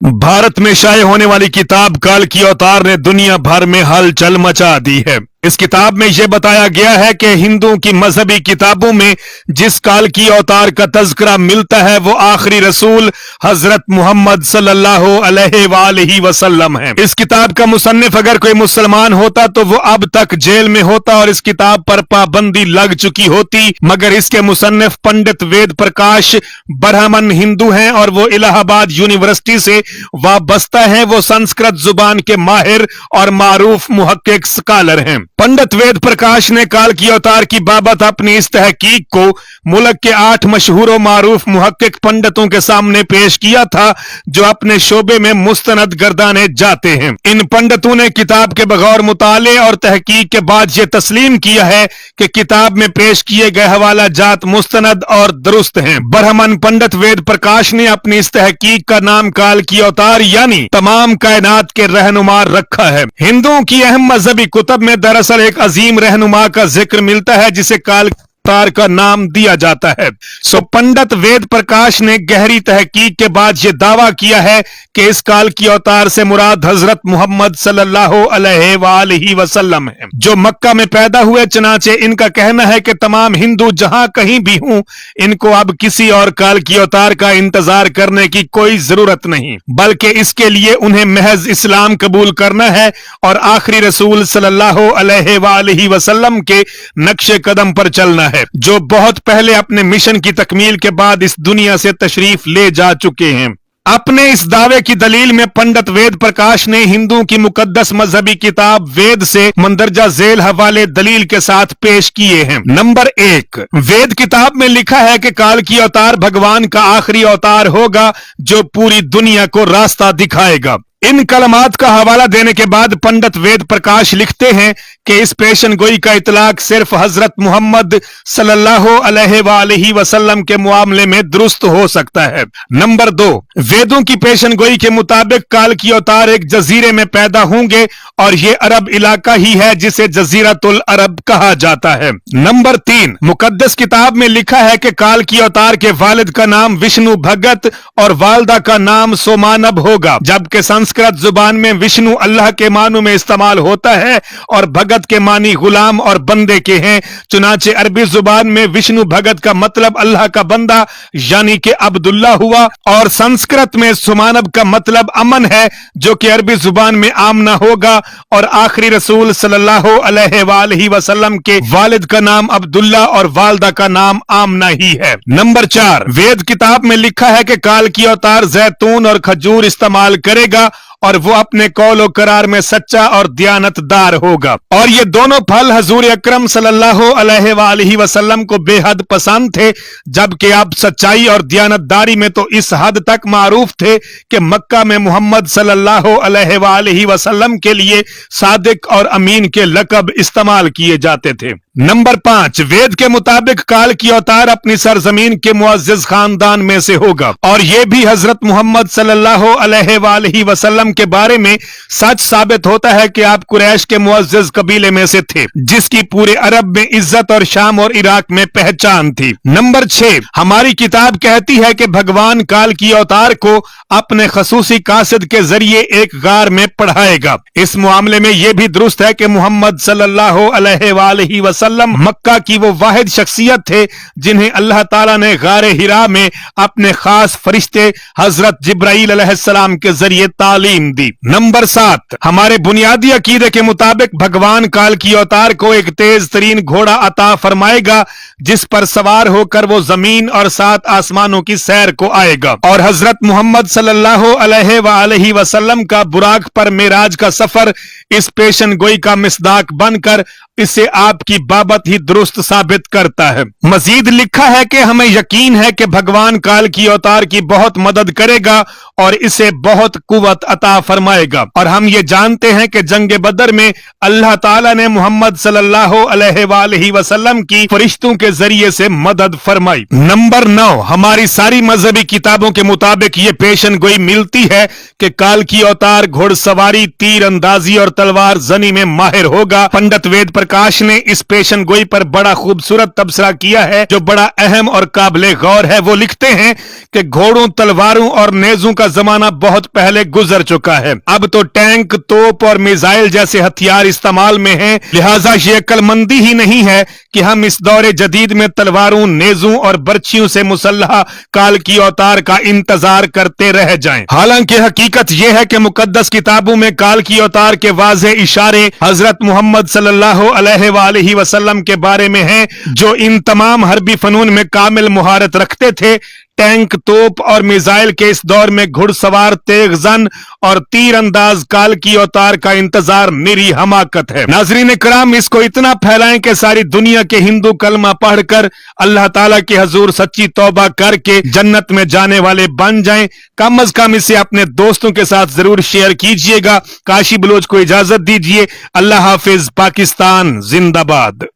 भारत में शाये होने वाली किताब काल की अवतार ने दुनिया भर में हलचल मचा दी है। इस किताब में यह बताया गया है कि हिंदुओं की मजहबी किताबों में जिस काल की अवतार का तज़किरा मिलता है वो आखिरी रसूल हजरत मोहम्मद सल्लल्लाहु अलैहि वसल्लम है। इस किताब का मुसन्निफ अगर कोई मुसलमान होता तो वो अब तक जेल में होता और इस किताब पर पाबंदी लग चुकी होती, मगर इसके मुसन्निफ पंडित वेद प्रकाश ब्राह्मण हिंदू हैं और वो इलाहाबाद यूनिवर्सिटी से वाबस्ता हैं। वो संस्कृत जुबान के माहिर और मारूफ मुहक्किक स्कॉलर हैं। पंडित वेद प्रकाश ने काल की अवतार की बाबत अपनी इस तहकीक को मुल्क के 8 मशहूर और मारूफ मुहक्किक पंडितों के सामने पेश किया था जो अपने शोबे में मुस्तनद गर्दाने जाते हैं। इन पंडितों ने किताब के बगौर मुताले और तहकीक के बाद ये तस्लीम किया है कि किताब में पेश किए गए हवाला जात मुस्तनद और दुरुस्त हैं। ब्राह्मण पंडित वेद प्रकाश ने अपनी इस तहकीक का नाम काल की अवतार यानी तमाम कायनात के रहनुमा रखा है। हिंदुओं की अहम मजहबी कुतब में दरअसल एक अजीम रहनुमा का जिक्र मिलता है जिसे काल अवतार का नाम दिया जाता है। सो पंडित वेद प्रकाश ने गहरी तहकीक के बाद यह दावा किया है कि इस काल की अवतार से मुराद हजरत मोहम्मद सल्लल्लाहु अलैहि वसल्लम है जो मक्का में पैदा हुए। चनाचे इनका कहना है कि तमाम हिंदू जहां कहीं भी हों इनको अब किसी और काल की अवतार का इंतजार करने की कोई जरूरत नहीं, बल्कि इसके लिए उन्हें महज इस्लाम कबूल करना है और आखिरी रसूल सल्लल्लाहु अलैहि वसल्लम के नक्शे कदम पर चलना है जो बहुत पहले अपने मिशन की तकमील के बाद इस दुनिया से तशरीफ ले जा चुके हैं। अपने इस दावे की दलील में पंडित वेद प्रकाश ने हिंदुओं की मुकद्दस मजहबी किताब वेद से मंदरजा झेल हवाले दलील के साथ पेश किए हैं। नंबर 1, वेद किताब में लिखा है कि काल की अवतार भगवान का आखिरी अवतार होगा जो पूरी दुनिया को रास्ता दिखाएगा। इन कलमात का हवाला देने के बाद पंडित वेद प्रकाश लिखते हैं कि इस पेशन गोई का इतलाक सिर्फ हजरत मोहम्मद सल्लल्लाहु अलैहि वसल्लम के मामले में दुरुस्त हो सकता है। नंबर 2, वेदों की पेशन गोई के मुताबिक काल की अवतार एक जजीरे में पैदा होंगे और ये अरब इलाका ही है जिसे जजीरतुल अरब कहा जाता है। नंबर 3, मुकद्दस किताब में लिखा है कि काल की अवतार के वालिद का नाम विष्णु भगत और वालदा का नाम सोमानब होगा, जबकि संस्कृत जुबान में विष्णु अल्लाह के मानू में इस्तेमाल होता है और भगत के मानी गुलाम और बंदे के हैं। चुनाचे अरबी जुबान में विष्णु भगत का मतलब अल्लाह का बंदा यानी कि अब्दुल्ला हुआ और संस्कृत में सुमानब का मतलब अमन है जो कि अरबी जुबान में आमना होगा और आखिरी रसूल सल्लल्लाहु अलैहि वसल्लम के वालिद का नाम अब्दुल्ला और वालदा का नाम आमना ही है। नंबर 4, वेद किताब में लिखा है कि काल की अवतार जैतून और खजूर इस्तेमाल करेगा और वो अपने कौल और करार में सच्चा और दयानतदार होगा और ये दोनों फल हजूर अकरम सल्लल्लाहु अलैहि वसल्लम को बेहद पसंद थे, जबकि आप सच्चाई और दयानतदारी में तो इस हद तक मारूफ थे कि मक्का में मोहम्मद सल्लल्लाहु अलैहि वसल्लम के लिए सादिक और अमीन के लकब इस्तेमाल किए जाते थे। नंबर 5, वेद के मुताबिक काल की अवतार अपनी सरजमीन के मुअज्जिज खानदान में से होगा और यह भी हजरत मोहम्मद सल्लल्लाहु अलैहि वसल्लम के बारे में सच साबित होता है कि आप कुरैश के मुअज्जिज कबीले में से थे जिसकी पूरे अरब में इज्जत और शाम और इराक में पहचान थी। नंबर 6, हमारी किताब कहती है कि भगवान काल की अवतार को अपने खसूसी कासिद के जरिए एक गार में पढ़ाएगा। इस मामले में यह भी दुरुस्त है कि मोहम्मद सल्लल्लाहु अलैहि वसल्लम मक्का की वो वाहिद शख्सियत थे जिन्हें अल्लाह ताला ने गारे हिरा में अपने खास फरिश्ते हजरत जिब्राइल अलैहिस्सलाम के जरिए तालीम दी। नंबर 7, हमारे बुनियादी अकीदे के मुताबिक भगवान काल की अवतार को एक तेज तरीन घोड़ा अता फरमाएगा जिस पर सवार होकर वो जमीन और 7 आसमानों की सैर को आएगा और हजरत मोहम्मद सल्लल्लाहु अलैहि वसल्लम का बुराक पर मेराज का सफर इस पेशन गोई का मिसदाक बनकर इसे आपकी बाबत ही दुरुस्त साबित करता है। मजीद लिखा है कि हमें यकीन है कि भगवान काल की अवतार की बहुत मदद करेगा और इसे बहुत कुव्वत अता फरमाएगा और हम ये जानते हैं कि जंग बदर में अल्लाह ताला ने मोहम्मद सल्लल्लाहु अलैहि वसल्लम की फरिश्तों के जरिए से मदद फरमाई। नंबर 9, हमारी सारी मजहबी किताबों के मुताबिक ये पेशन गोई मिलती है कि काल की अवतार घुड़सवारी, तीर अंदाजी और तलवार जनी में माहिर होगा। पंडित वेद प्रकाश ने इस पेशन गोई पर बड़ा खूबसूरत तबसरा किया है जो बड़ा अहम और काबिले गौर है। वो लिखते हैं कि घोड़ों, तलवारों और नेजों का जमाना बहुत पहले गुजर चुका है। अब तो टैंक, तोप और मिसाइल जैसे हथियार इस्तेमाल में हैं। लिहाजा ये अक्लमंदी ही नहीं है कि हम इस दौरे जदीद में तलवारों, नेजों और बर्छियों से मुसल्लह काल की अवतार का इंतजार करते रह जाएं। हालांकि हकीकत यह है कि मुकद्दस किताबों में काल की अवतार के वाज़े इशारे हजरत मोहम्मद सल्लल्लाहु अलैहि वसल्लम के बारे में हैं, जो इन तमाम हरबी फनून में कामिल मुहारत रखते थे। टैंक, तोप और मिसाइल के इस दौर में घुड़सवार, तेगजन और तीर अंदाज काल की अवतार का इंतजार निरी हमाकत है। नाजरीन इकराम, इसको इतना फैलाएं कि सारी दुनिया के हिंदू कलमा पढ़कर अल्लाह ताला के हजूर सच्ची तौबा करके जन्नत में जाने वाले बन जाएं। कम अज कम इसे अपने दोस्तों के साथ जरूर शेयर कीजिएगा। काशी बलोच को इजाजत दीजिए। अल्लाह हाफिज। पाकिस्तान जिंदाबाद।